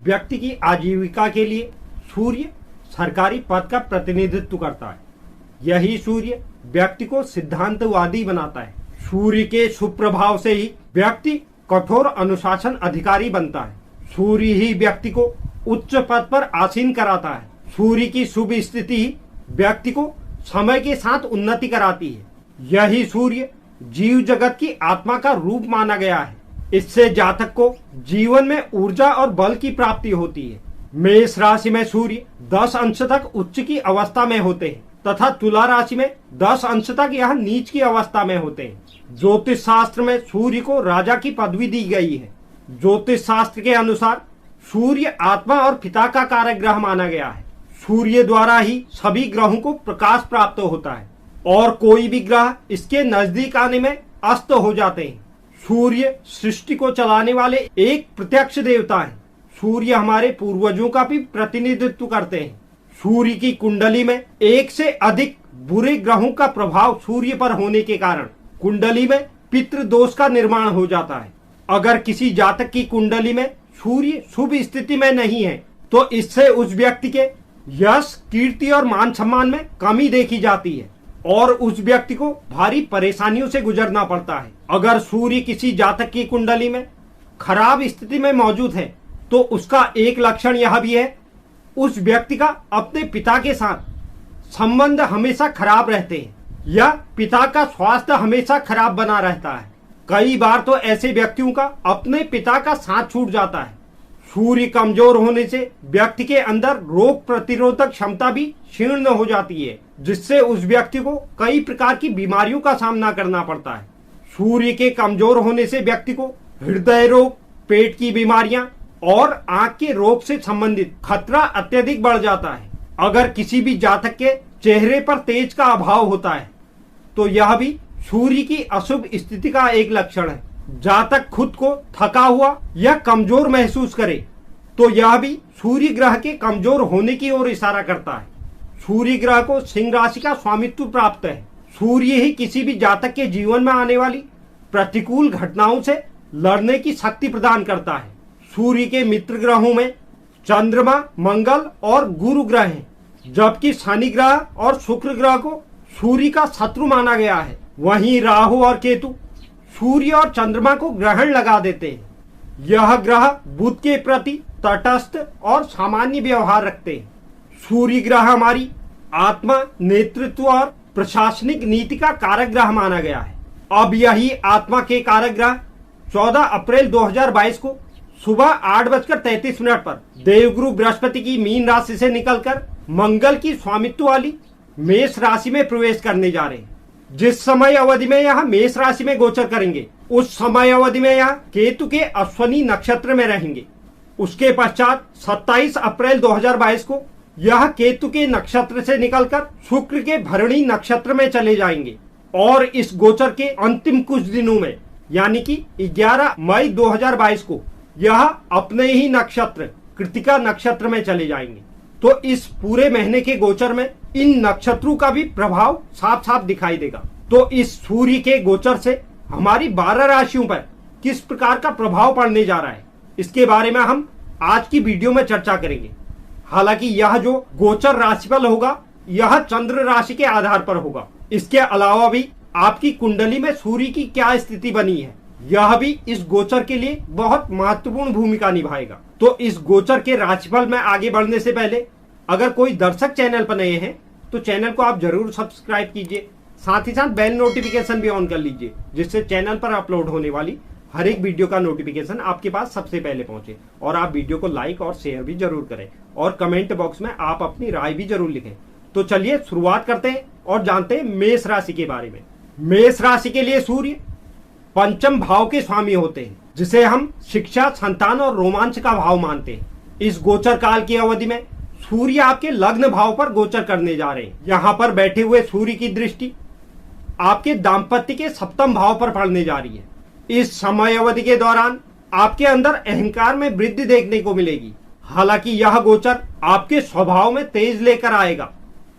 व्यक्ति की आजीविका के लिए सूर्य सरकारी पद का प्रतिनिधित्व करता है। यही सूर्य व्यक्ति को सिद्धांतवादी बनाता है। सूर्य के शुभ प्रभाव से ही व्यक्ति कठोर अनुशासन अधिकारी बनता है। सूर्य ही व्यक्ति को उच्च पद पर आसीन कराता है। सूर्य की शुभ स्थिति ही व्यक्ति को समय के साथ उन्नति कराती है। यही सूर्य जीव जगत की आत्मा का रूप माना गया है। इससे जातक को जीवन में ऊर्जा और बल की प्राप्ति होती है। मेष राशि में सूर्य 10 अंश तक उच्च की अवस्था में होते हैं तथा तुला राशि में 10 अंश तक यह नीच की अवस्था में होते हैं। ज्योतिष शास्त्र में सूर्य को राजा की पदवी दी गई है। ज्योतिष शास्त्र के अनुसार सूर्य आत्मा और पिता का कारक ग्रह माना गया है। सूर्य द्वारा ही सभी ग्रहों को प्रकाश प्राप्त होता है और कोई भी ग्रह इसके नजदीक आने में अस्त हो जाते हैं। सूर्य सृष्टि को चलाने वाले एक प्रत्यक्ष देवता है। सूर्य हमारे पूर्वजों का भी प्रतिनिधित्व करते हैं। सूर्य की कुंडली में एक से अधिक बुरे ग्रहों का प्रभाव सूर्य पर होने के कारण कुंडली में पितृ दोष का निर्माण हो जाता है। अगर किसी जातक की कुंडली में सूर्य शुभ स्थिति में नहीं है तो इससे उस व्यक्ति के यश, कीर्ति और मान सम्मान में कमी देखी जाती है और उस व्यक्ति को भारी परेशानियों से गुजरना पड़ता है। अगर सूर्य किसी जातक की कुंडली में खराब स्थिति में मौजूद है तो उसका एक लक्षण यह भी है, उस व्यक्ति का अपने पिता के साथ संबंध हमेशा खराब रहते हैं या पिता का स्वास्थ्य हमेशा खराब बना रहता है। कई बार तो ऐसे व्यक्तियों का अपने पिता का साथ छूट जाता है। सूर्य कमजोर होने से व्यक्ति के अंदर रोग प्रतिरोधक क्षमता भी क्षीण हो जाती है, जिससे उस व्यक्ति को कई प्रकार की बीमारियों का सामना करना पड़ता है। सूर्य के कमजोर होने से व्यक्ति को हृदय रोग, पेट की बीमारियां और आंख के रोग से संबंधित खतरा अत्यधिक बढ़ जाता है। अगर किसी भी जातक के चेहरे पर तेज का अभाव होता है तो यह भी सूर्य की अशुभ स्थिति का एक लक्षण है। जातक खुद को थका हुआ या कमजोर महसूस करे तो यह भी सूर्य ग्रह के कमजोर होने की ओर इशारा करता है। सूर्य ग्रह को सिंह राशि का स्वामित्व प्राप्त है। सूर्य ही किसी भी जातक के जीवन में आने वाली प्रतिकूल घटनाओं से लड़ने की शक्ति प्रदान करता है। सूर्य के मित्र ग्रहों में चंद्रमा, मंगल और गुरु ग्रह हैं, जबकि शनि ग्रह और शुक्र ग्रह को सूर्य का शत्रु माना गया है। वहीं राहु और केतु सूर्य और चंद्रमा को ग्रहण लगा देते हैं। यह ग्रह बुध के प्रति तटस्थ और सामान्य व्यवहार रखते हैं। सूर्य ग्रह हमारी आत्मा, नेतृत्व और प्रशासनिक नीति का कारक ग्रह माना गया है। अब यही आत्मा के कारक ग्रह 14 अप्रैल 2022 को सुबह 8:33 पर देवगुरु बृहस्पति की मीन राशि से निकलकर मंगल की स्वामित्व वाली मेष राशि में प्रवेश करने जा रहे हैं। जिस समय अवधि में यह मेष राशि में गोचर करेंगे उस समय अवधि में यह केतु के अश्वनी नक्षत्र में रहेंगे। उसके पश्चात 27 अप्रैल 2022 को यह केतु के नक्षत्र से निकलकर शुक्र के भरणी नक्षत्र में चले जाएंगे और इस गोचर के अंतिम कुछ दिनों में यानी कि 11 मई 2022 को यह अपने ही नक्षत्र कृतिका नक्षत्र में चले जाएंगे। तो इस पूरे महीने के गोचर में इन नक्षत्रों का भी प्रभाव साफ साफ दिखाई देगा। तो इस सूर्य के गोचर से हमारी 12 राशियों पर किस प्रकार का प्रभाव पड़ने जा रहा है, इसके बारे में हम आज की वीडियो में चर्चा करेंगे। हालांकि यह जो गोचर राशिफल होगा यह चंद्र राशि के आधार पर होगा। इसके अलावा भी आपकी कुंडली में सूर्य की क्या स्थिति बनी है यह भी इस गोचर के लिए बहुत महत्वपूर्ण भूमिका निभाएगा। तो इस गोचर के राशिफल में आगे बढ़ने से पहले अगर कोई दर्शक चैनल पर नए हैं तो चैनल को आप जरूर सब्सक्राइब कीजिए, साथ ही साथ बेल नोटिफिकेशन भी ऑन कर लीजिए, जिससे चैनल पर अपलोड होने वाली हर एक वीडियो का नोटिफिकेशन आपके पास सबसे पहले पहुंचे। और आप वीडियो को लाइक और शेयर भी जरूर करें और कमेंट बॉक्स में आप अपनी राय भी जरूर लिखें। तो चलिए शुरुआत करते हैं और जानते हैं मेष राशि के बारे में। मेष राशि के लिए सूर्य पंचम भाव के स्वामी होते हैं, जिसे हम शिक्षा, संतान और रोमांच का भाव मानते हैं। इस गोचर काल की अवधि में सूर्य आपके लग्न भाव पर गोचर करने जा रहे हैं। यहाँ पर बैठे हुए सूर्य की दृष्टि आपके दाम्पत्य के सप्तम भाव पर पड़ने जा रही है। इस समय अवधि के दौरान आपके अंदर अहंकार में वृद्धि देखने को मिलेगी। हालांकि यह गोचर आपके स्वभाव में तेज लेकर आएगा।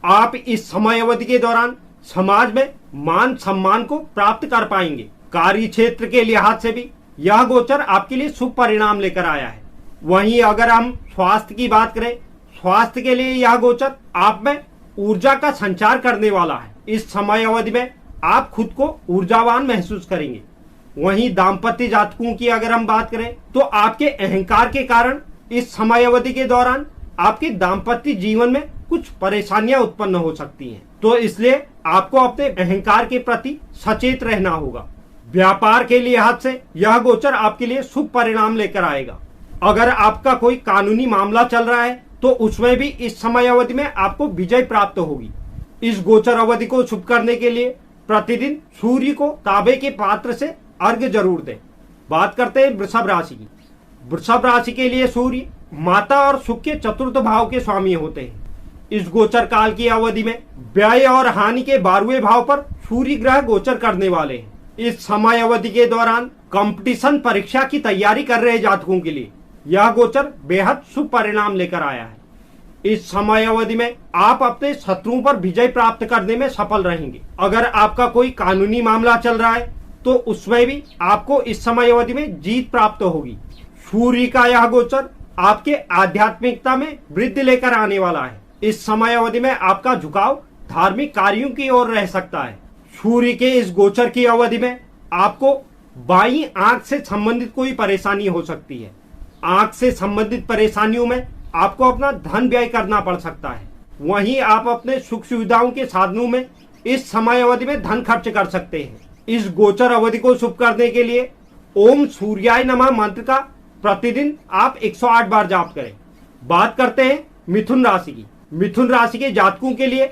आप इस समय अवधि के दौरान समाज में मान सम्मान को प्राप्त कर पाएंगे। कार्य क्षेत्र के लिहाज से भी यह गोचर आपके लिए शुभ परिणाम लेकर आया है। वहीं अगर हम स्वास्थ्य की बात करें, स्वास्थ्य के लिए यह गोचर आप में ऊर्जा का संचार करने वाला है। इस समय अवधि में आप खुद को ऊर्जावान महसूस करेंगे। वहीं दाम्पत्य जातकों की अगर हम बात करें तो आपके अहंकार के कारण इस समय अवधि के दौरान आपके दाम्पत्य जीवन में कुछ परेशानियां उत्पन्न हो सकती हैं, तो इसलिए आपको अपने अहंकार के प्रति सचेत रहना होगा। व्यापार के लिहाज से यह गोचर आपके लिए शुभ परिणाम लेकर आएगा। अगर आपका कोई कानूनी मामला चल रहा है तो उसमें भी इस समय अवधि में आपको विजय प्राप्त होगी। इस गोचर अवधि को शुभ करने के लिए प्रतिदिन सूर्य को तांबे के पात्र से अर्घ्य जरूर दें। बात करते हैं वृषभ राशि की। वृषभ राशि के लिए सूर्य माता और सुख के चतुर्थ भाव के स्वामी होते हैं। इस गोचर काल की अवधि में व्यय और हानि के 12वें भाव पर सूर्य ग्रह गोचर करने वाले हैं। इस समय अवधि के दौरान कंपटीशन परीक्षा की तैयारी कर रहे जातकों के लिए यह गोचर बेहद शुभ परिणाम लेकर आया है। इस समय अवधि में आप अपने शत्रुओं पर विजय प्राप्त करने में सफल रहेंगे। अगर आपका कोई कानूनी मामला चल रहा है तो उसमें भी आपको इस समय अवधि में जीत प्राप्त होगी। सूर्य का यह गोचर आपके आध्यात्मिकता में वृद्धि लेकर आने वाला है। इस समय अवधि में आपका झुकाव धार्मिक कार्यों की ओर रह सकता है। सूर्य के इस गोचर की अवधि में आपको बाईं आंख से संबंधित कोई परेशानी हो सकती है। आंख से संबंधित परेशानियों में आपको अपना धन व्यय करना पड़ सकता है। वहीं आप अपने सुख सुविधाओं के साधनों में इस समय अवधि में धन खर्च कर सकते हैं। इस गोचर अवधि को शुभ करने के लिए ओम सूर्याय नमः मंत्र का प्रतिदिन आप 108 बार जाप करें। बात करते हैं मिथुन राशि की। मिथुन राशि के जातकों के लिए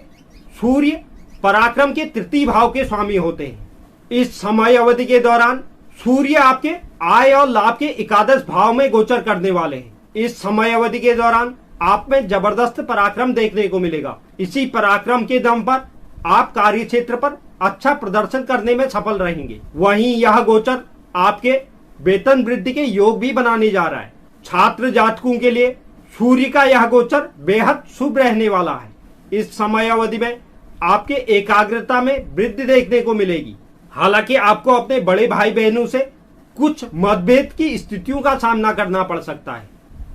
सूर्य पराक्रम के तृतीय भाव के स्वामी होते हैं। इस समय अवधि के दौरान सूर्य आपके आय और लाभ के एकादश भाव में गोचर करने वाले हैं। इस समय अवधि के दौरान आप में जबरदस्त पराक्रम देखने को मिलेगा। इसी पराक्रम के दम पर आप कार्य क्षेत्र पर अच्छा प्रदर्शन करने में सफल रहेंगे। वहीं यह गोचर आपके वेतन वृद्धि के योग भी बनाने जा रहा है। छात्र जातकों के लिए सूर्य का यह गोचर बेहद शुभ रहने वाला है। इस समय अवधि में आपके एकाग्रता में वृद्धि देखने को मिलेगी। हालांकि आपको अपने बड़े भाई बहनों से कुछ मतभेद की स्थितियों का सामना करना पड़ सकता है।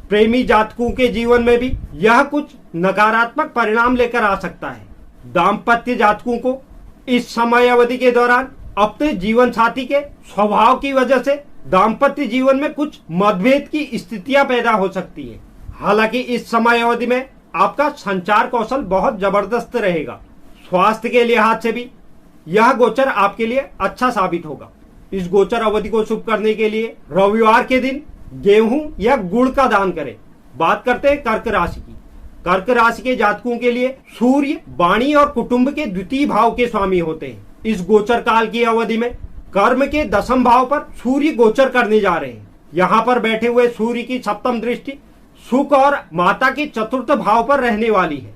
प्रेमी जातकों के जीवन में भी यह कुछ नकारात्मक परिणाम लेकर आ सकता है। दाम्पत्य जातकों को इस समय अवधि के दौरान अपने जीवन साथी के स्वभाव की वजह से दाम्पत्य जीवन में कुछ मतभेद की स्थितियां पैदा हो सकती है। हालांकि इस समय अवधि में आपका संचार कौशल बहुत जबरदस्त रहेगा। स्वास्थ्य के लिहाज से भी यह गोचर आपके लिए अच्छा साबित होगा। इस गोचर अवधि को शुभ करने के लिए रविवार के दिन गेहूं या गुड़ का दान करें। बात करते हैं कर्क राशि की। कर्क राशि के जातकों के लिए सूर्य वाणी और कुटुंब के द्वितीय भाव के स्वामी होते हैं। इस गोचर काल की अवधि में कर्म के 10वें भाव पर सूर्य गोचर करने जा रहे हैं। यहाँ पर बैठे हुए सूर्य की 7वीं दृष्टि सुख और माता के 4th भाव पर रहने वाली है।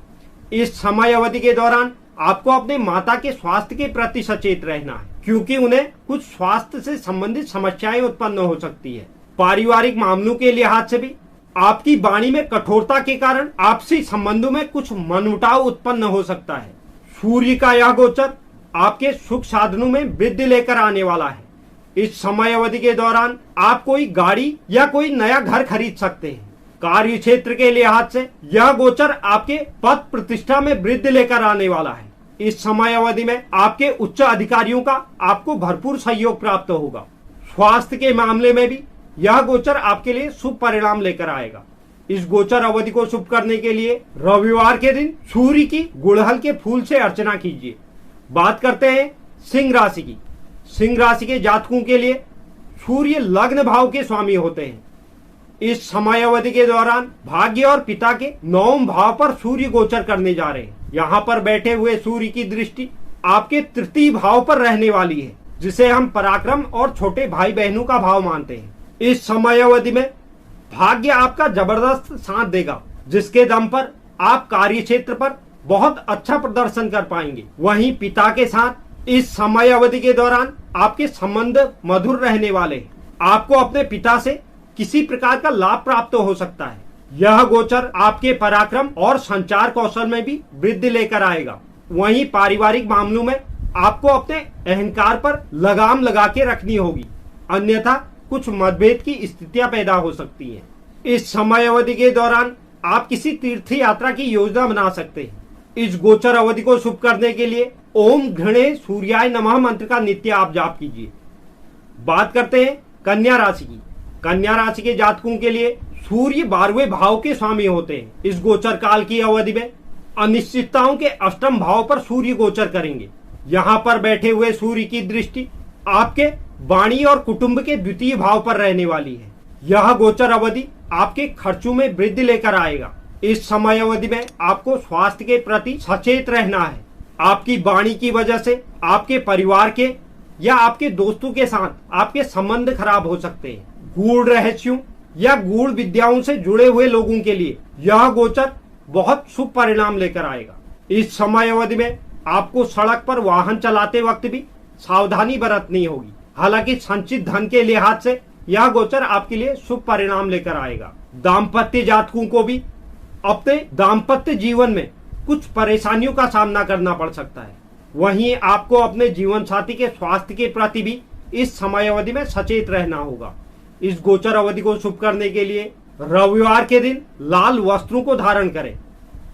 इस समय अवधि के दौरान आपको अपने माता के स्वास्थ्य के प्रति सचेत रहना है, क्योंकि उन्हें कुछ स्वास्थ्य से संबंधित समस्याएं उत्पन्न हो सकती है। पारिवारिक मामलों के लिहाज से भी आपकी वाणी में कठोरता के कारण आपसी संबंधों में कुछ मनमुटाव उत्पन्न हो सकता है। सूर्य का यह गोचर आपके सुख साधनों में वृद्धि लेकर आने वाला है। इस समय अवधि के दौरान आप कोई गाड़ी या कोई नया घर खरीद सकते हैं। कार्य क्षेत्र के लिहाज से यह गोचर आपके पद प्रतिष्ठा में वृद्धि लेकर आने वाला है। इस समय अवधि में आपके उच्च अधिकारियों का आपको भरपूर सहयोग प्राप्त होगा। स्वास्थ्य के मामले में भी यह गोचर आपके लिए शुभ परिणाम लेकर आएगा। इस गोचर अवधि को शुभ करने के लिए रविवार के दिन सूर्य की गुड़हल के फूल से अर्चना कीजिए। बात करते हैं सिंह राशि की। सिंह राशि के जातकों के लिए सूर्य लग्न भाव के स्वामी होते हैं। इस समय अवधि के दौरान भाग्य और पिता के 9वें भाव पर सूर्य गोचर करने जा रहे हैं। यहाँ पर बैठे हुए सूर्य की दृष्टि आपके 3य भाव पर रहने वाली है, जिसे हम पराक्रम और छोटे भाई बहनों का भाव मानते हैं। इस समय अवधि में भाग्य आपका जबरदस्त साथ देगा, जिसके दम पर आप कार्य क्षेत्र पर बहुत अच्छा प्रदर्शन कर पाएंगे। वहीं पिता के साथ इस समय अवधि के दौरान आपके संबंध मधुर रहने वाले हैं। आपको अपने पिता से किसी प्रकार का लाभ प्राप्त हो सकता है। यह गोचर आपके पराक्रम और संचार कौशल में भी वृद्धि लेकर आएगा। वहीं पारिवारिक मामलों में आपको अपने अहंकार पर लगाम लगा के रखनी होगी, अन्यथा कुछ मतभेद की स्थितियां पैदा हो सकती हैं। इस समय अवधि के दौरान आप किसी तीर्थ यात्रा की योजना बना सकते हैं। इस गोचर अवधि को शुभ करने के लिए ओम घृणे सूर्याय नमः मंत्र का नित्य आप जाप कीजिए। बात करते हैं कन्या राशि की। कन्या राशि के जातकों के लिए सूर्य 12वें भाव के स्वामी होते हैं। इस गोचर काल की अवधि में अनिश्चितताओं के अष्टम भाव पर सूर्य गोचर करेंगे। यहाँ पर बैठे हुए सूर्य की दृष्टि आपके वाणी और कुटुंब के द्वितीय भाव पर रहने वाली है। यह गोचर अवधि आपके खर्चों में वृद्धि लेकर आएगा। इस समय अवधि में आपको स्वास्थ्य के प्रति सचेत रहना है। आपकी वाणी की वजह से आपके परिवार के या आपके दोस्तों के साथ आपके संबंध खराब हो सकते हैं। गूढ़ रहस्यों या गूढ़ विद्याओं से जुड़े हुए लोगों के लिए यह गोचर बहुत शुभ परिणाम लेकर आएगा। इस समय अवधि में आपको सड़क पर वाहन चलाते वक्त भी सावधानी बरतनी होगी। हालांकि संचित धन के लिहाज से यह गोचर आपके लिए शुभ परिणाम लेकर आएगा। दाम्पत्य जातकों को भी अपने दाम्पत्य जीवन में कुछ परेशानियों का सामना करना पड़ सकता है। वहीं आपको अपने जीवन साथी के स्वास्थ्य के प्रति भी इस समय अवधि में सचेत रहना होगा। इस गोचर अवधि को शुभ करने के लिए रविवार के दिन लाल वस्त्रों को धारण करें।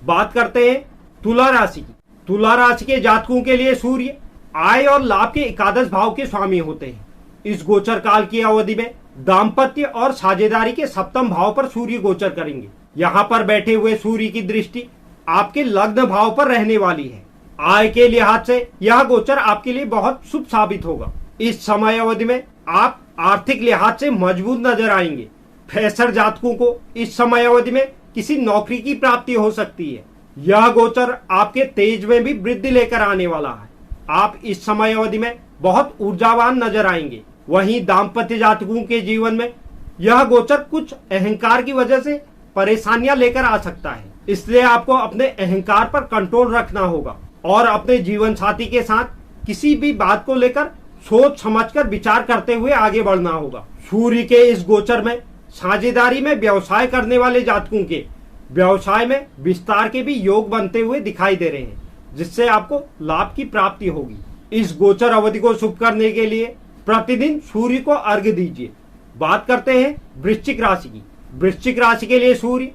बात करते हैं तुला राशि की। तुला राशि के जातकों के लिए सूर्य आय और लाभ के एकादश भाव के स्वामी होते हैं। इस गोचर काल की अवधि में दाम्पत्य और साझेदारी के सप्तम भाव पर सूर्य गोचर करेंगे। यहाँ पर बैठे हुए सूर्य की दृष्टि आपके लग्न भाव पर रहने वाली है। आय के लिहाज से यह गोचर आपके लिए बहुत शुभ साबित होगा। इस समय अवधि में आप आर्थिक लिहाज से मजबूत नजर आएंगे। फ्रेशर जातकों को इस समय अवधि में किसी नौकरी की प्राप्ति हो सकती है। यह गोचर आपके तेज में भी वृद्धि लेकर आने वाला है। आप इस समय अवधि में बहुत ऊर्जावान नजर आएंगे। वहीं दाम्पत्य जातकों के जीवन में यह गोचर कुछ अहंकार की वजह से परेशानियां लेकर आ सकता है। इसलिए आपको अपने अहंकार पर कंट्रोल रखना होगा और अपने जीवन साथी के साथ किसी भी बात को लेकर सोच समझकर विचार करते हुए आगे बढ़ना होगा। सूर्य के इस गोचर में साझेदारी में व्यवसाय करने वाले जातकों के व्यवसाय में विस्तार के भी योग बनते हुए दिखाई दे रहे हैं, जिससे आपको लाभ की प्राप्ति होगी। इस गोचर अवधि को शुभ करने के लिए प्रतिदिन सूर्य को अर्घ्य दीजिए। बात करते हैं वृश्चिक राशि की। वृश्चिक राशि के लिए सूर्य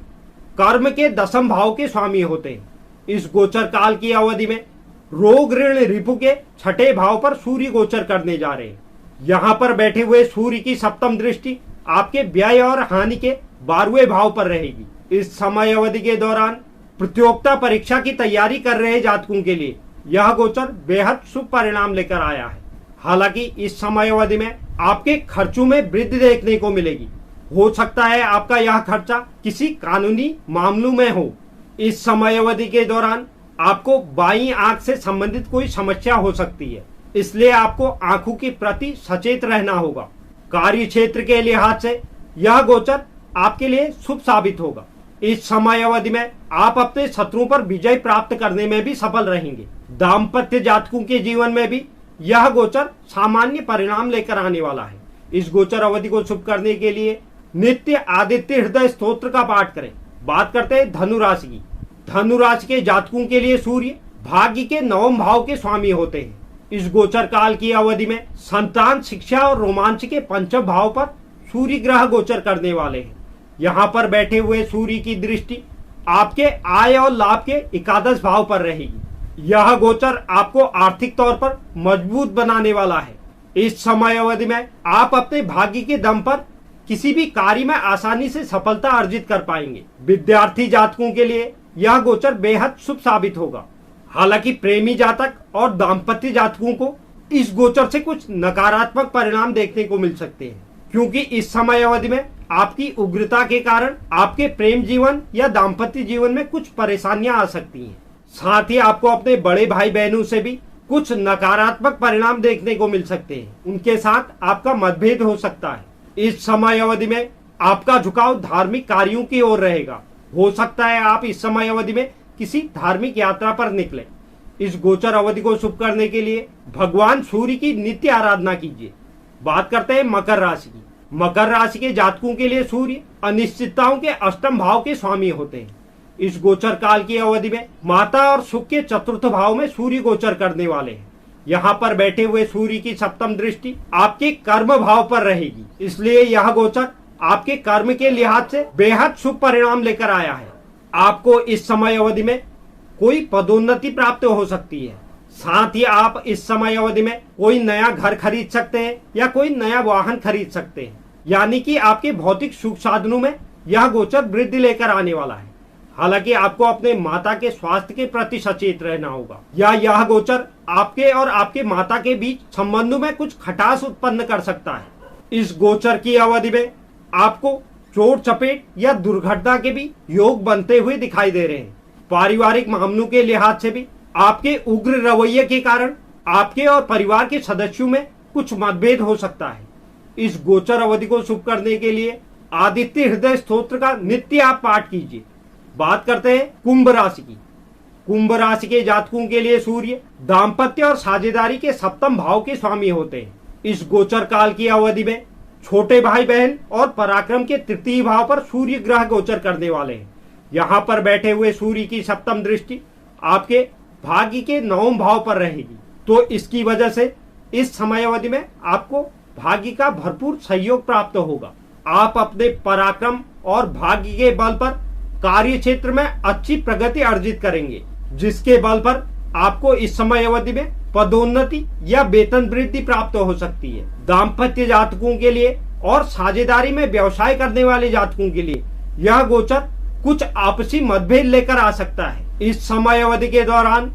कर्म के दसम भाव के स्वामी होते हैं। इस गोचर काल की अवधि में रोग ऋण रिपु के छठे भाव पर सूर्य गोचर करने जा रहे हैं। यहाँ पर बैठे हुए सूर्य की सप्तम दृष्टि आपके व्यय और हानि के 12वें भाव पर रहेगी। इस समय अवधि के दौरान प्रतियोगिता परीक्षा की तैयारी कर रहे जातकों के लिए यह गोचर बेहद शुभ परिणाम लेकर आया है। हालांकि इस समय अवधि में आपके खर्चों में वृद्धि देखने को मिलेगी। हो सकता है आपका यह खर्चा किसी कानूनी मामलों में हो। इस समय अवधि के दौरान आपको बाईं आंख से संबंधित कोई समस्या हो सकती है, इसलिए आपको आंखों के प्रति सचेत रहना होगा। कार्य क्षेत्र के लिहाज से यह गोचर आपके लिए शुभ साबित होगा। इस समय अवधि में आप अपने शत्रुओं पर विजय प्राप्त करने में भी सफल रहेंगे। दाम्पत्य जातकों के जीवन में भी यह गोचर सामान्य परिणाम लेकर आने वाला है। इस गोचर अवधि को शुभ करने के लिए नित्य आदित्य हृदय स्तोत्र का पाठ करें। बात करते हैं धनु राशि की। धनु राशि के जातकों के लिए सूर्य भाग्य के नवम भाव के स्वामी होते हैं। इस गोचर काल की अवधि में संतान, शिक्षा और रोमांच के पंचम भाव पर सूर्य ग्रह गोचर करने वाले हैं। यहाँ पर बैठे हुए सूर्य की दृष्टि आपके आय और लाभ के एकादश भाव पर रहेगी। यह गोचर आपको आर्थिक तौर पर मजबूत बनाने वाला है। इस समय अवधि में आप अपने भाग्य के दम पर किसी भी कार्य में आसानी से सफलता अर्जित कर पाएंगे। विद्यार्थी जातकों के लिए यह गोचर बेहद शुभ साबित होगा। हालांकि प्रेमी जातक और दाम्पत्य जातकों को इस गोचर से कुछ नकारात्मक परिणाम देखने को मिल सकते हैं, क्योंकि इस समय अवधि में आपकी उग्रता के कारण आपके प्रेम जीवन या दाम्पत्य जीवन में कुछ परेशानियां आ सकती हैं। साथ ही आपको अपने बड़े भाई बहनों से भी कुछ नकारात्मक परिणाम देखने को मिल सकते हैं। उनके साथ आपका मतभेद हो सकता है। इस समय अवधि में आपका झुकाव धार्मिक कार्यों की ओर रहेगा। हो सकता है आप इस समय अवधि में किसी धार्मिक यात्रा पर निकले। इस गोचर अवधि को शुभ करने के लिए भगवान सूर्य की नित्य आराधना कीजिए। बात करते हैं मकर राशि की। मकर राशि के जातकों के लिए सूर्य अनिश्चितताओं के अष्टम भाव के स्वामी होते हैं। इस गोचर काल की अवधि में माता और सुख के चतुर्थ भाव में सूर्य गोचर करने वाले हैं। यहाँ पर बैठे हुए सूर्य की सप्तम दृष्टि आपके कर्म भाव पर रहेगी, इसलिए यह गोचर आपके कर्म के लिहाज से बेहद शुभ परिणाम लेकर आया है। आपको इस समय अवधि में कोई पदोन्नति प्राप्त हो सकती है। साथ ही आप इस समय अवधि में कोई नया घर खरीद सकते हैं या कोई नया वाहन खरीद सकते हैं। यानी कि आपके भौतिक सुख साधनों में यह गोचर वृद्धि लेकर आने वाला है। हालांकि आपको अपने माता के स्वास्थ्य के प्रति सचेत रहना होगा, या यह गोचर आपके और आपके माता के बीच संबंधों में कुछ खटास उत्पन्न कर सकता है। इस गोचर की अवधि में आपको चोट चपेट या दुर्घटना के भी योग बनते हुए दिखाई दे रहे हैं। पारिवारिक मामलों के लिहाज से भी आपके उग्र रवैये के कारण आपके और परिवार के सदस्यों में कुछ मतभेद हो सकता है। इस गोचर अवधि को शुभ करने के लिए आदित्य हृदय स्तोत्र का नित्य आप पाठ कीजिए। बात करते हैं कुंभ राशि की। कुंभ राशि के जातकों के लिए सूर्य दाम्पत्य और साझेदारी के सप्तम भाव के स्वामी होते हैं। इस गोचर काल की अवधि में छोटे भाई बहन और पराक्रम के तृतीय भाव पर सूर्य ग्रह गोचर करने वाले हैं। यहाँ पर बैठे हुए सूर्य की सप्तम दृष्टि आपके भाग्य के नवम भाव पर रहेगी, तो इसकी वजह से इस समय अवधि में आपको भाग्य का भरपूर सहयोग प्राप्त होगा। आप अपने पराक्रम और भाग्य के बल पर कार्य क्षेत्र में अच्छी प्रगति अर्जित करेंगे, जिसके बल पर आपको इस समय अवधि में पदोन्नति या वेतन वृद्धि प्राप्त हो सकती है। दाम्पत्य जातकों के लिए और साझेदारी में व्यवसाय करने वाले जातकों के लिए यह गोचर कुछ आपसी मतभेद लेकर आ सकता है। इस समय अवधि के दौरान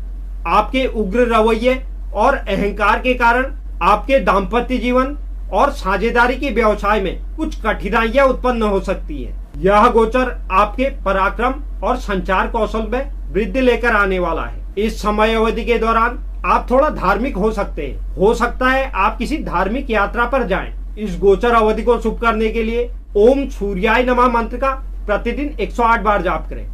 आपके उग्र रवैये और अहंकार के कारण आपके दाम्पत्य जीवन और साझेदारी के व्यवसाय में कुछ कठिनाइयां उत्पन्न हो सकती है। यह गोचर आपके पराक्रम और संचार कौशल में वृद्धि लेकर आने वाला है। इस समय अवधि के दौरान आप थोड़ा धार्मिक हो सकते हैं। हो सकता है आप किसी धार्मिक यात्रा पर जाएं। इस गोचर अवधि को शुभ करने के लिए ओम सूर्याय नमः मंत्र का प्रतिदिन 108 बार जाप करें।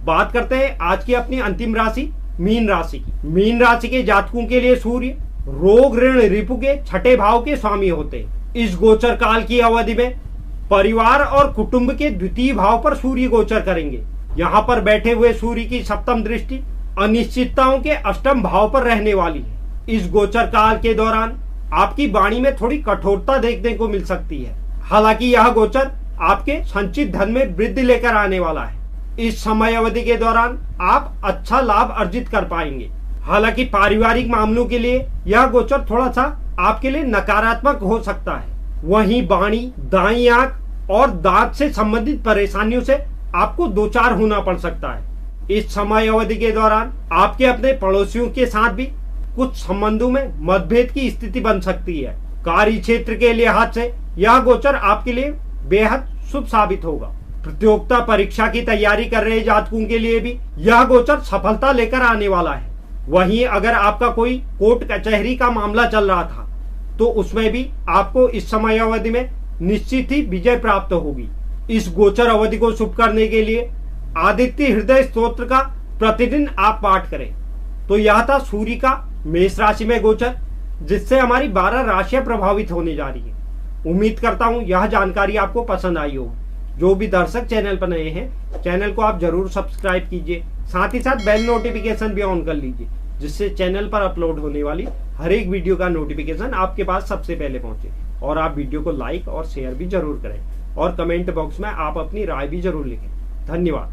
बात करते हैं आज की अपनी अंतिम राशि मीन राशि की। मीन राशि के जातकों के लिए सूर्य रोग ऋण रिपु के छठे भाव के स्वामी होते हैं। इस गोचर काल की अवधि में परिवार और कुटुंब के द्वितीय भाव पर सूर्य गोचर करेंगे। यहाँ पर बैठे हुए सूर्य की सप्तम दृष्टि अनिश्चितताओं के अष्टम भाव पर रहने वाली है। इस गोचर काल के दौरान आपकी वाणी में थोड़ी कठोरता देखने को मिल सकती है। हालांकि यह गोचर आपके संचित धन में वृद्धि लेकर आने वाला है। इस समय अवधि के दौरान आप अच्छा लाभ अर्जित कर पाएंगे। हालांकि पारिवारिक मामलों के लिए यह गोचर थोड़ा सा आपके लिए नकारात्मक हो सकता है। वहीं वाणी, दाईं आंख और दांत से संबंधित परेशानियों से आपको दो चार होना पड़ सकता है। इस समय अवधि के दौरान आपके अपने पड़ोसियों के साथ भी कुछ संबंधों में मतभेद की स्थिति बन सकती है। कार्य क्षेत्र के लिहाज से यह गोचर आपके लिए बेहद शुभ साबित होगा। प्रतियोगिता परीक्षा की तैयारी कर रहे जातकों के लिए भी यह गोचर सफलता लेकर आने वाला है। वहीं अगर आपका कोई कोर्ट कचहरी का मामला चल रहा था तो उसमें भी आपको इस समय अवधि में निश्चित ही विजय प्राप्त होगी। इस गोचर अवधि को शुभ करने के लिए आदित्य हृदय स्तोत्र का प्रतिदिन आप पाठ करें। तो यह था सूर्य का मेष राशि में गोचर, जिससे हमारी 12 राशियां प्रभावित होने जा रही है। उम्मीद करता हूं यह जानकारी आपको पसंद आई होगी। जो भी दर्शक चैनल पर नए हैं, चैनल को आप जरूर सब्सक्राइब कीजिए। साथ ही साथ बेल नोटिफिकेशन भी ऑन कर लीजिए, जिससे चैनल पर अपलोड होने वाली हर एक वीडियो का नोटिफिकेशन आपके पास सबसे पहले पहुंचे। और आप वीडियो को लाइक और शेयर भी जरूर करें और कमेंट बॉक्स में आप अपनी राय भी जरूर लिखें। धन्यवाद।